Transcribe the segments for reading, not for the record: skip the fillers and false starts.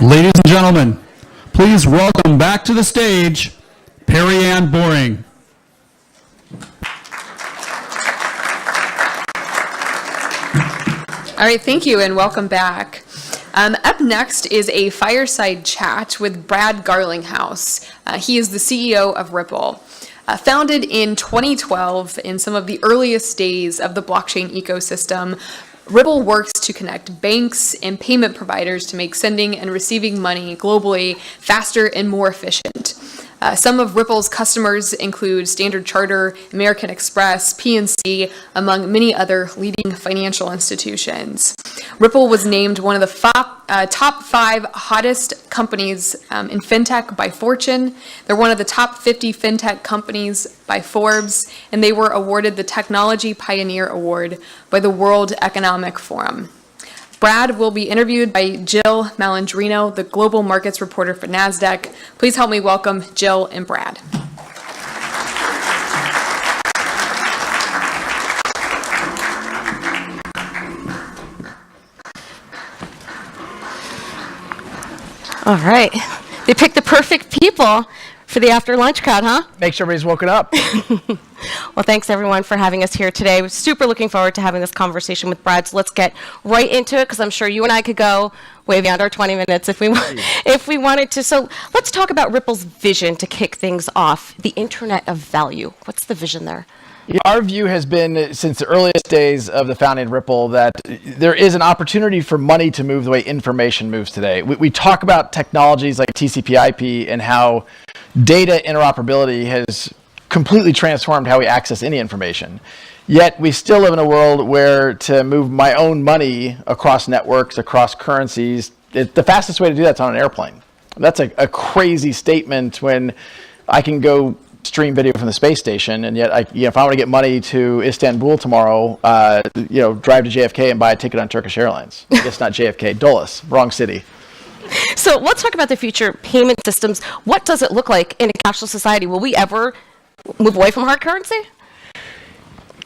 Ladies and gentlemen, please welcome back to the stage, Perry Ann Boring. All right, thank you and welcome back. Up next is a fireside chat with Brad Garlinghouse. He is the CEO of Ripple. Founded in 2012 in some of the earliest days of the blockchain ecosystem, Ripple works to connect banks and payment providers to make sending and receiving money globally faster and more efficient. Some of Ripple's customers include Standard Chartered, American Express, PNC, among many other leading financial institutions. Ripple was named one of the top 5 hottest companies in fintech by Fortune. They're one of the top 50 fintech companies by Forbes, and they were awarded the Technology Pioneer Award by the World Economic Forum. Brad will be interviewed by Jill Malandrino, the global markets reporter for NASDAQ. Please help me welcome Jill and Brad. All right. They picked the perfect people for the after lunch crowd, huh? Make sure everybody's woken up. Well, thanks everyone for having us here today. We're super looking forward to having this conversation with Brad. So let's get right into it, because I'm sure you and I could go way beyond our 20 minutes if we wanted to. So let's talk about Ripple's vision to kick things off, the Internet of Value. What's the vision there? Our view has been since the earliest days of the founding of Ripple that there is an opportunity for money to move the way information moves today. We talk about technologies like TCP/IP and how data interoperability has completely transformed how we access any information. Yet we still live in a world where to move my own money across networks, across currencies, the fastest way to do that's on an airplane. That's a crazy statement when I can go stream video from the space station, and yet if I want to get money to Istanbul tomorrow, drive to JFK and buy a ticket on Turkish Airlines. I guess not JFK, Dulles, wrong city. So let's talk about the future payment systems. What does it look like in a cashless society? Will we ever move away from hard currency?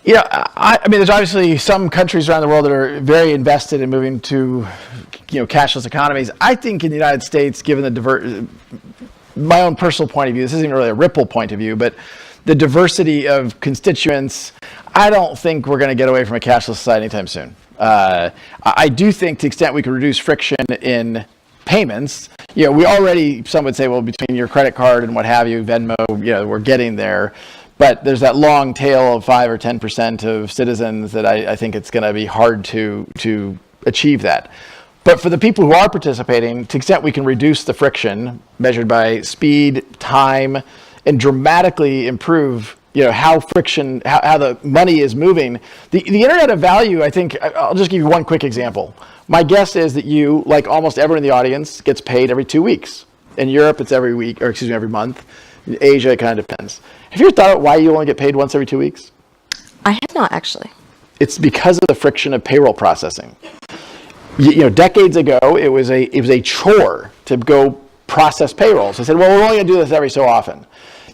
I mean, there's obviously some countries around the world that are very invested in moving to, cashless economies. I think in the United States, given my own personal point of view, this isn't really a Ripple point of view, but the diversity of constituents, I don't think we're going to get away from a cashless society anytime soon. I do think to the extent we can reduce friction in payments, we already, some would say, well, between your credit card and what have you, Venmo, we're getting there. But there's that long tail of 5 or 10% of citizens that I think it's going to be hard to achieve that. But for the people who are participating, to the extent we can reduce the friction measured by speed, time, and dramatically improve, how the money is moving. The Internet of Value, I think, I'll just give you one quick example. My guess is that you, like almost everyone in the audience, gets paid every 2 weeks. In Europe, it's every month. In Asia, it kind of depends. Have you ever thought about why you only get paid once every 2 weeks? I have not, actually. It's because of the friction of payroll processing. Decades ago, it was a chore to go process payrolls. I said, well, we're only going to do this every so often.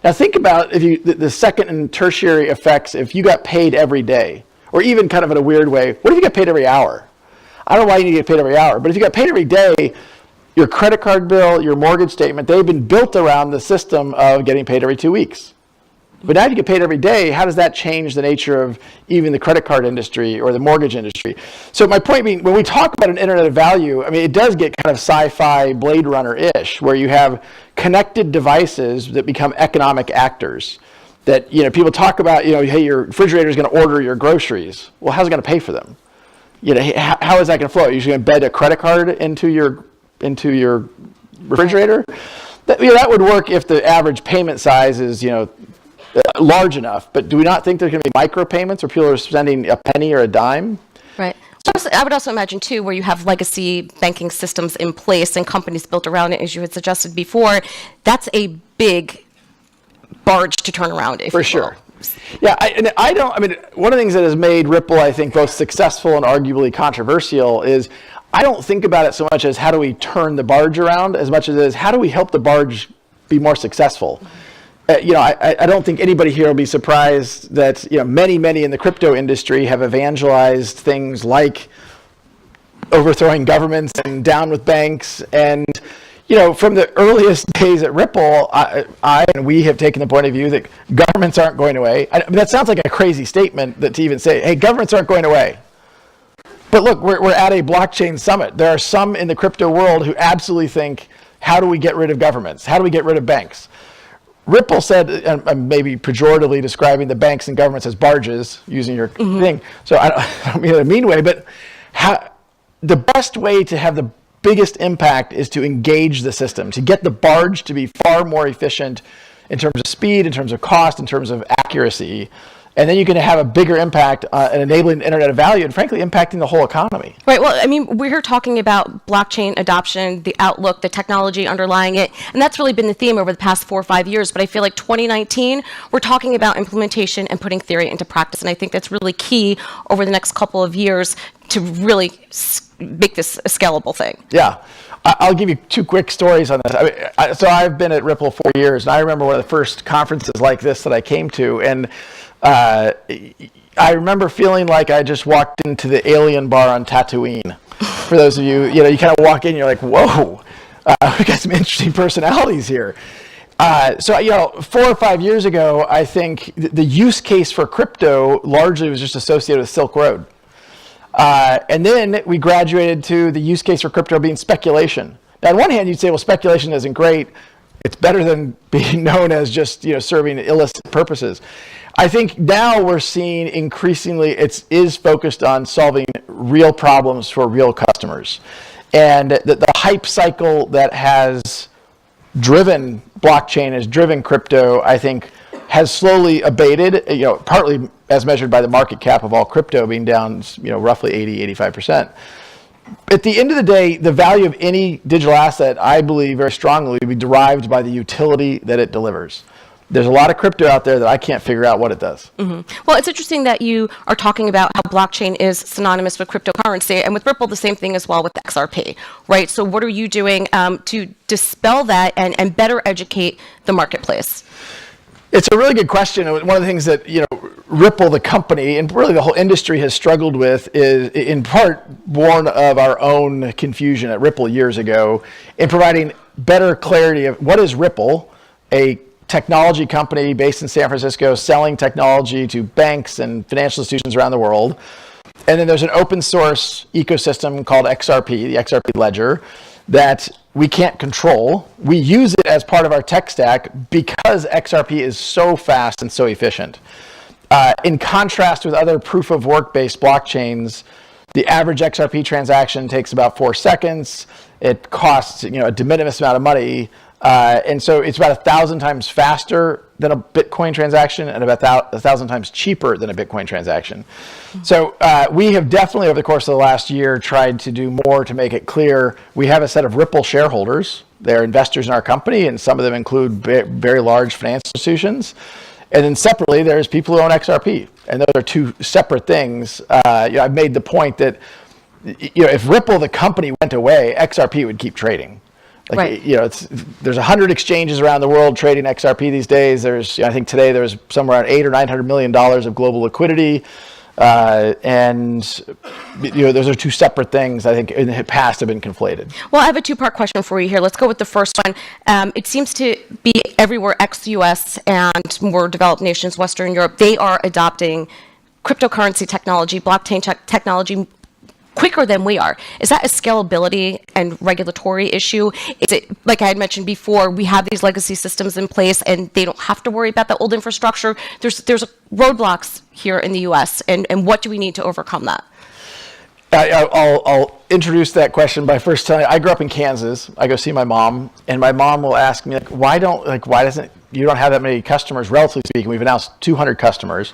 Now think about the second and tertiary effects if you got paid every day, or even kind of in a weird way, what if you got paid every hour? I don't know why you need to get paid every hour, but if you got paid every day, your credit card bill, your mortgage statement, they've been built around the system of getting paid every 2 weeks. But now if you get paid every day, how does that change the nature of even the credit card industry or the mortgage industry? So my point being, when we talk about an Internet of Value, I mean, it does get kind of sci-fi Blade Runner-ish, where you have connected devices that become economic actors. That, people talk about, hey, your refrigerator is going to order your groceries. Well, how's it going to pay for them? How is that going to flow? Are you just going to embed a credit card into your refrigerator? That would work if the average payment size is, large enough, but do we not think there's going to be micropayments where people are spending a penny or a dime? Right. I would also imagine, too, where you have legacy banking systems in place and companies built around it, as you had suggested before, that's a big barge to turn around. For sure. Yeah, one of the things that has made Ripple, I think, both successful and arguably controversial is I don't think about it so much as how do we turn the barge around as much as it is how do we help the barge be more successful. I don't think anybody here will be surprised that many in the crypto industry have evangelized things like overthrowing governments and down with banks and from the earliest days at Ripple, I and we have taken the point of view that governments aren't going away. I mean, that sounds like a crazy statement to even say, hey, governments aren't going away. But look, we're at a blockchain summit. There are some in the crypto world who absolutely think, how do we get rid of governments? How do we get rid of banks? Ripple said, and maybe pejoratively describing the banks and governments as barges, using your thing. So I don't mean it in a mean way, but the best way to have the biggest impact is to engage the system, to get the barge to be far more efficient in terms of speed, in terms of cost, in terms of accuracy. And then you can have a bigger impact in enabling the Internet of Value and, frankly, impacting the whole economy. Right. Well, I mean, we're here talking about blockchain adoption, the outlook, the technology underlying it, and that's really been the theme over the past 4 or 5 years. But I feel like 2019, we're talking about implementation and putting theory into practice, and I think that's really key over the next couple of years to really make this a scalable thing. Yeah. I'll give you 2 quick stories on this. So I've been at Ripple 4 years, and I remember one of the first conferences like this that I came to, and I remember feeling like I just walked into the alien bar on Tatooine. For those of you, you kind of walk in, you're like, whoa, we got some interesting personalities here. So 4 or 5 years ago, I think the use case for crypto largely was just associated with Silk Road. And then we graduated to the use case for crypto being speculation. Now, on one hand, you'd say, well, speculation isn't great. It's better than being known as just serving illicit purposes. I think now we're seeing increasingly it is focused on solving real problems for real customers. And the hype cycle that has driven blockchain, has driven crypto, I think, has slowly abated, partly as measured by the market cap of all crypto being down, roughly 85%. At the end of the day, the value of any digital asset, I believe very strongly, will be derived by the utility that it delivers. There's a lot of crypto out there that I can't figure out what it does. Mm-hmm. Well, it's interesting that you are talking about how blockchain is synonymous with cryptocurrency, and with Ripple, the same thing as well with XRP, right? So what are you doing to dispel that and better educate the marketplace? It's a really good question. One of the things that Ripple, the company, and really the whole industry has struggled with is, in part, born of our own confusion at Ripple years ago, in providing better clarity of what is Ripple, a technology company based in San Francisco selling technology to banks and financial institutions around the world. And then there's an open source ecosystem called XRP, the XRP ledger, that we can't control. We use it as part of our tech stack because XRP is so fast and so efficient. In contrast with other proof of work based blockchains, the average XRP transaction takes about 4 seconds. It costs a de minimis amount of money. And so it's about 1,000 times faster than a Bitcoin transaction and about 1,000 times cheaper than a Bitcoin transaction. So we have definitely, over the course of the last year, tried to do more to make it clear. We have a set of Ripple shareholders. They're investors in our company, and some of them include very large financial institutions. And then separately, there's people who own XRP. And those are 2 separate things. I've made the point that if Ripple, the company, went away, XRP would keep trading. Right. There's 100 exchanges around the world trading XRP these days. I think today there's somewhere around $800 or $900 million of global liquidity. And those are 2 separate things I think in the past have been conflated. Well, I have a 2-part question for you here. Let's go with the first one. It seems to be everywhere ex-US and more developed nations, Western Europe, they are adopting cryptocurrency technology, blockchain technology quicker than we are. Is that a scalability and regulatory issue? Is it, like I had mentioned before, we have these legacy systems in place and they don't have to worry about the old infrastructure? There's roadblocks here in the US, and what do we need to overcome that? I'll introduce that question by first telling you, I grew up in Kansas. I go see my mom, and my mom will ask me, why doesn't you don't have that many customers, relatively speaking. We've announced 200 customers.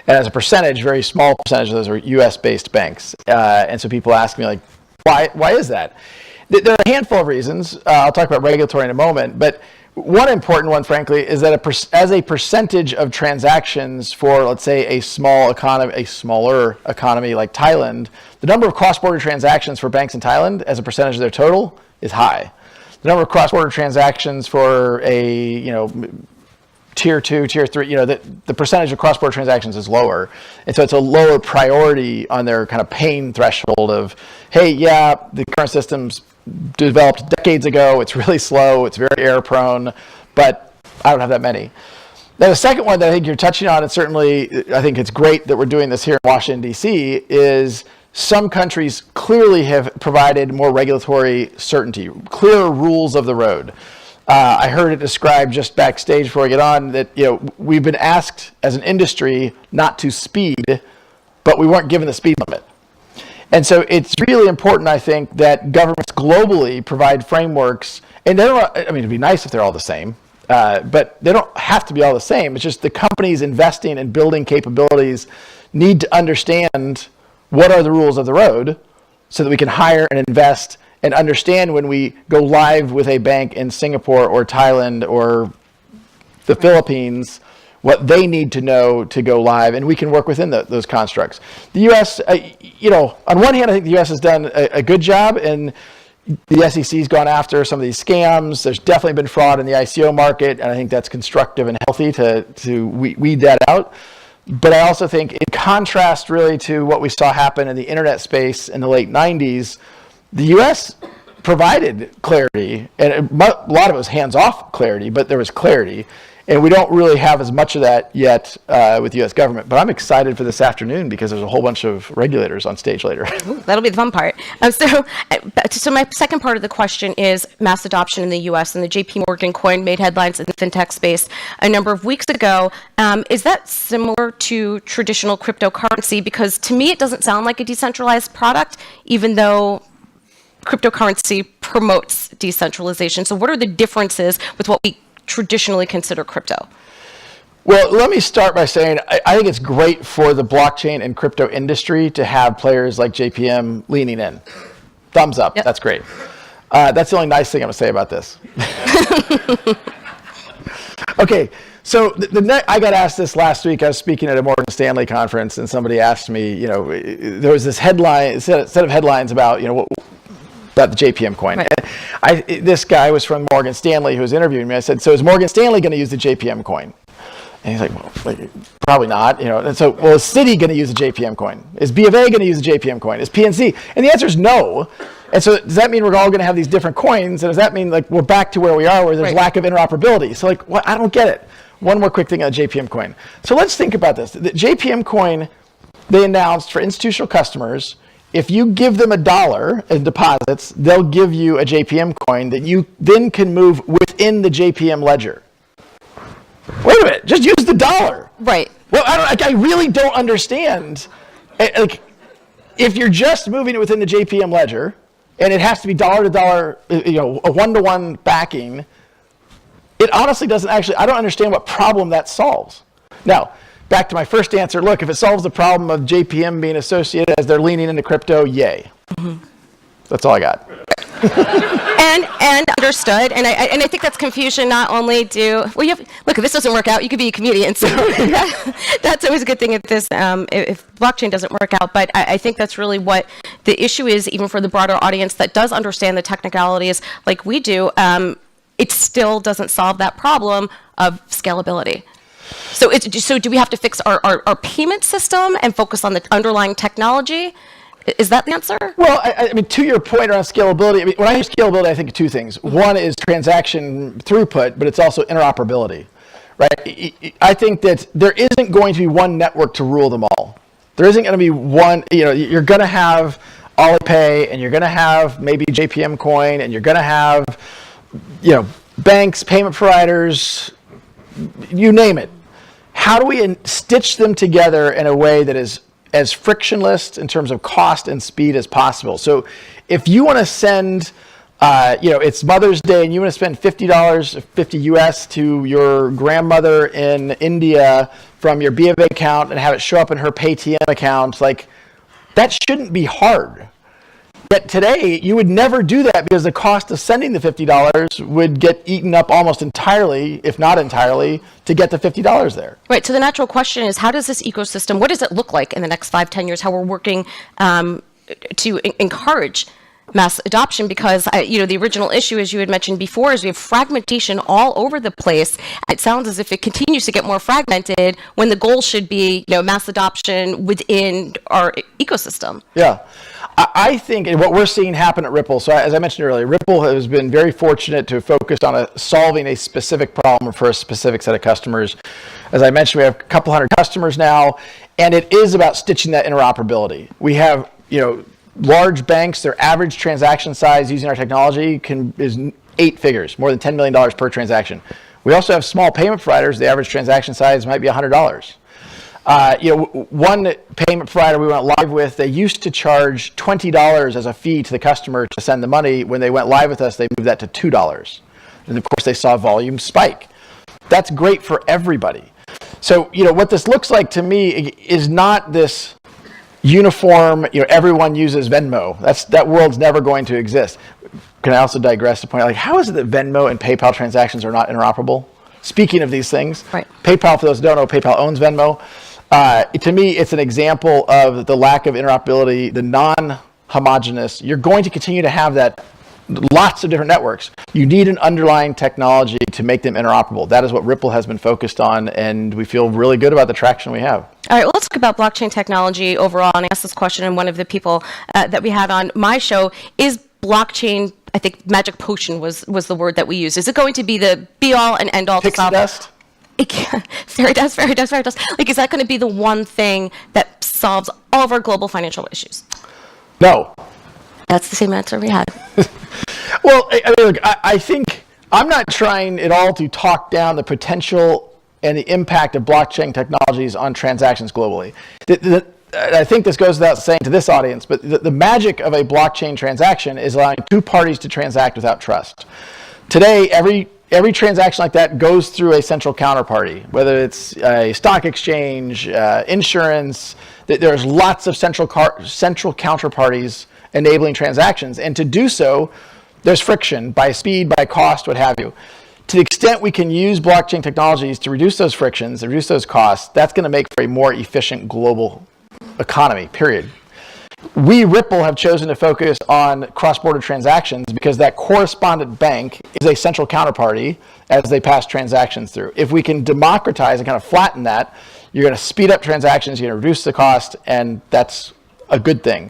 And as a percentage, very small percentage of those are US-based banks. And so people ask me, why is that? There are a handful of reasons. I'll talk about regulatory in a moment. But one important one, frankly, is that as a percentage of transactions for, let's say, a smaller economy like Thailand, the number of cross-border transactions for banks in Thailand as a percentage of their total is high. The number of cross-border transactions for a tier 2, tier 3, the percentage of cross-border transactions is lower. And so it's a lower priority on their kind of pain threshold of, hey, yeah, the current system's developed decades ago. It's really slow. It's very error prone, but I don't have that many. Now, the second one that I think you're touching on, and certainly I think it's great that we're doing this here in Washington, D.C., is some countries clearly have provided more regulatory certainty, clearer rules of the road. I heard it described just backstage before I get on that we've been asked as an industry not to speed, but we weren't given the speed limit. And so it's really important, I think, that governments globally provide frameworks, and they don't, I mean, it'd be nice if they're all the same, but they don't have to be all the same. It's just the companies investing and building capabilities need to understand what are the rules of the road so that we can hire and invest and understand when we go live with a bank in Singapore or Thailand or the Philippines, what they need to know to go live, and we can work within those constructs. The U.S., on one hand, I think the U.S. has done a good job, and the SEC has gone after some of these scams. There's definitely been fraud in the ICO market, and I think that's constructive and healthy to weed that out. But I also think, in contrast really to what we saw happen in the internet space in the late 90s, the U.S. provided clarity, and a lot of it was hands-off clarity, but there was clarity. And we don't really have as much of that yet with the U.S. government. But I'm excited for this afternoon because there's a whole bunch of regulators on stage later. Ooh, that'll be the fun part. So my second part of the question is mass adoption in the U.S. and the JP Morgan coin made headlines in the fintech space a number of weeks ago. Is that similar to traditional cryptocurrency? Because to me, it doesn't sound like a decentralized product, even though cryptocurrency promotes decentralization. So what are the differences with what we traditionally consider crypto? Well, let me start by saying I think it's great for the blockchain and crypto industry to have players like JPM leaning in. Thumbs up. Yep. That's great. That's the only nice thing I'm going to say about this. Okay, so I got asked this last week. I was speaking at a Morgan Stanley conference, and somebody asked me, there was this set of headlines about, about the JPM coin. Right. This guy was from Morgan Stanley who was interviewing me. I said, so is Morgan Stanley going to use the JPM coin? And he's like, well, probably not. And so, well, is Citi going to use the JPM coin? Is B of A going to use the JPM coin? Is PNC? And the answer is no. And so does that mean we're all going to have these different coins? And does that mean we're back to where we are, where there's lack of interoperability? So I don't get it. One more quick thing on the JPM coin. So let's think about this. The JPM coin, they announced for institutional customers, if you give them $1 in deposits, they'll give you a JPM coin that you then can move within the JPM ledger. Wait a minute, just use the $1. Right. Well, I really don't understand. If you're just moving it within the JPM ledger, and it has to be dollar to dollar, a one-to-one backing, it honestly doesn't actually. I don't understand what problem that solves. Now, back to my first answer, look, if it solves the problem of JPM being associated as they're leaning into crypto, yay. Mm-hmm. That's all I got. and understood, and I think that's confusion. Not only look, if this doesn't work out, you could be a comedian, so that's always a good thing if blockchain doesn't work out. But I think that's really what the issue is, even for the broader audience that does understand the technicalities like we do. It still doesn't solve that problem of scalability. So do we have to fix our payment system and focus on the underlying technology? Is that the answer? Well, I mean, to your point around scalability, when I hear scalability, I think of two things. One is transaction throughput, but it's also interoperability, right? I think that there isn't going to be one network to rule them all. There isn't going to be one, you're going to have Alipay, and you're going to have maybe JPM coin, and you're going to have, banks, payment providers, you name it. How do we stitch them together in a way that is as frictionless in terms of cost and speed as possible? So if you want to send, it's Mother's Day and you want to spend $50, $50 US to your grandmother in India from your B of A account and have it show up in her Paytm account, that shouldn't be hard. Yet today, you would never do that because the cost of sending the $50 would get eaten up almost entirely, if not entirely, to get the $50 there. Right. So the natural question is, how does this ecosystem, what does it look like in the next 5-10 years, how we're working to encourage mass adoption, because the original issue, as you had mentioned before, is we have fragmentation all over the place. It sounds as if it continues to get more fragmented when the goal should be mass adoption within our ecosystem. Yeah. I think what we're seeing happen at Ripple, so as I mentioned earlier, Ripple has been very fortunate to focus on solving a specific problem for a specific set of customers. As I mentioned, we have a couple hundred customers now, and it is about stitching that interoperability. We have, large banks, their average transaction size using our technology is 8 figures, more than $10 million per transaction. We also have small payment providers. The average transaction size might be $100. One payment provider we went live with, they used to charge $20 as a fee to the customer to send the money. When they went live with us, they moved that to $2. And of course, they saw volume spike. That's great for everybody. So, what this looks like to me is not this uniform, everyone uses Venmo. That world's never going to exist. Can I also digress to point out, how is it that Venmo and PayPal transactions are not interoperable? Speaking of these things, right. PayPal, for those who don't know, PayPal owns Venmo. To me, it's an example of the lack of interoperability, the non-homogeneous. You're going to continue to have that, lots of different networks. You need an underlying technology to make them interoperable. That is what Ripple has been focused on, and we feel really good about the traction we have. All right, well, let's talk about blockchain technology overall. And I asked this question, and one of the people that we had on my show is blockchain. I think magic potion was the word that we used. Is it going to be the be-all and end-all to solve? Pixie dust? Fairy dust. Is that going to be the one thing that solves all of our global financial issues? No. That's the same answer we had. Well, I think I'm not trying at all to talk down the potential and the impact of blockchain technologies on transactions globally. I think this goes without saying to this audience, but the magic of a blockchain transaction is allowing two parties to transact without trust. Today, every transaction like that goes through a central counterparty, whether it's a stock exchange, insurance. There's lots of central counterparties enabling transactions, and to do so, there's friction by speed, by cost, what have you. To the extent we can use blockchain technologies to reduce those frictions, reduce those costs, that's going to make for a more efficient global economy, period. We, Ripple, have chosen to focus on cross-border transactions because that correspondent bank is a central counterparty as they pass transactions through. If we can democratize and kind of flatten that, you're going to speed up transactions, you're going to reduce the cost, and that's a good thing.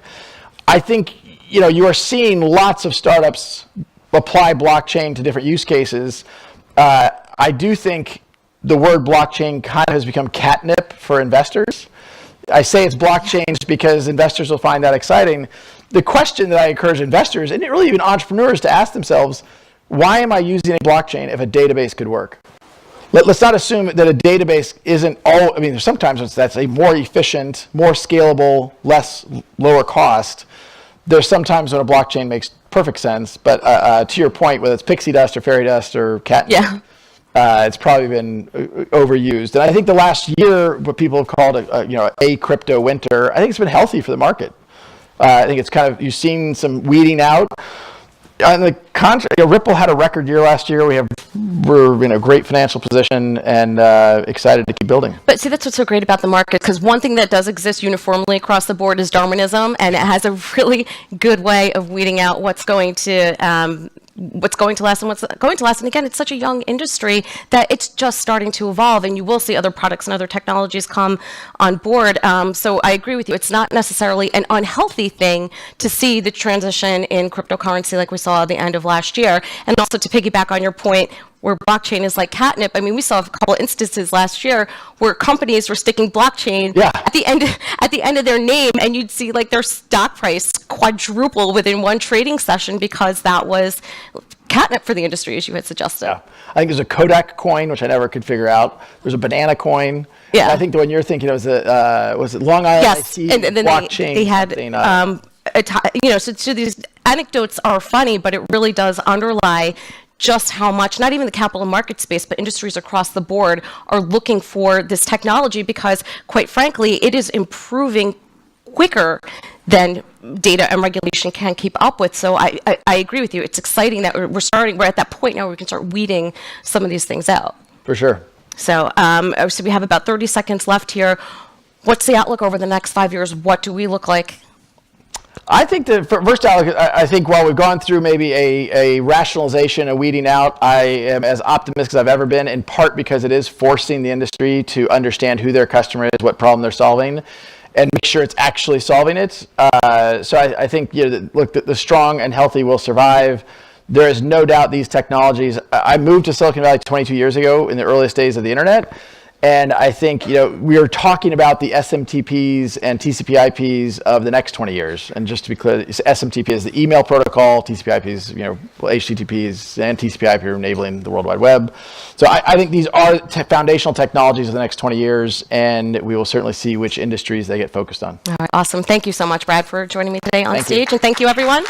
I think, you are seeing lots of startups apply blockchain to different use cases. I do think the word blockchain kind of has become catnip for investors. I say it's blockchain because investors will find that exciting. The question that I encourage investors, and really even entrepreneurs, to ask themselves, why am I using a blockchain if a database could work? Let's not assume that a database isn't all, sometimes that's a more efficient, more scalable, lower cost. There's sometimes when a blockchain makes perfect sense, but to your point, whether it's pixie dust or fairy dust or catnip, it's probably been overused. And I think the last year, what people have called a crypto winter, I think it's been healthy for the market. I think it's you've seen some weeding out. On the contrary, Ripple had a record year last year. We're in a great financial position and excited to keep building. But see, that's what's so great about the market, because one thing that does exist uniformly across the board is Darwinism, and it has a really good way of weeding out what's going to last and what's going to last. And again, it's such a young industry that it's just starting to evolve, and you will see other products and other technologies come on board. So I agree with you. It's not necessarily an unhealthy thing to see the transition in cryptocurrency like we saw at the end of last year. And also to piggyback on your point, where blockchain is like catnip. We saw a couple instances last year where companies were sticking blockchain at the end of their name, and you'd see their stock price quadruple within one trading session because that was catnip for the industry, as you had suggested. Yeah. I think there's a Kodak coin, which I never could figure out. There's a banana coin. Yeah. I think the one you're thinking of was it Long Island IC and then blockchain? They had so these anecdotes are funny, but it really does underlie just how much, not even the capital market space, but industries across the board are looking for this technology because, quite frankly, it is improving quicker than data and regulation can keep up with. So I agree with you. It's exciting that we're at that point now where we can start weeding some of these things out. For sure. So we have about 30 seconds left here. What's the outlook over the next 5 years? What do we look like? I think that, first, Alec, I think while we've gone through maybe a rationalization and weeding out, I am as optimistic as I've ever been, in part because it is forcing the industry to understand who their customer is, what problem they're solving, and make sure it's actually solving it. So I think, look, the strong and healthy will survive. There is no doubt these technologies. I moved to Silicon Valley 22 years ago in the earliest days of the internet. And I think, we are talking about the SMTPs and TCP/IPs of the next 20 years. And just to be clear, SMTP is the email protocol, TCP/IP is, HTTPs and TCP/IP are enabling the World Wide Web. So I think these are foundational technologies of the next 20 years, and we will certainly see which industries they get focused on. All right, awesome. Thank you so much, Brad, for joining me today on Thank you. stage, and thank you, everyone.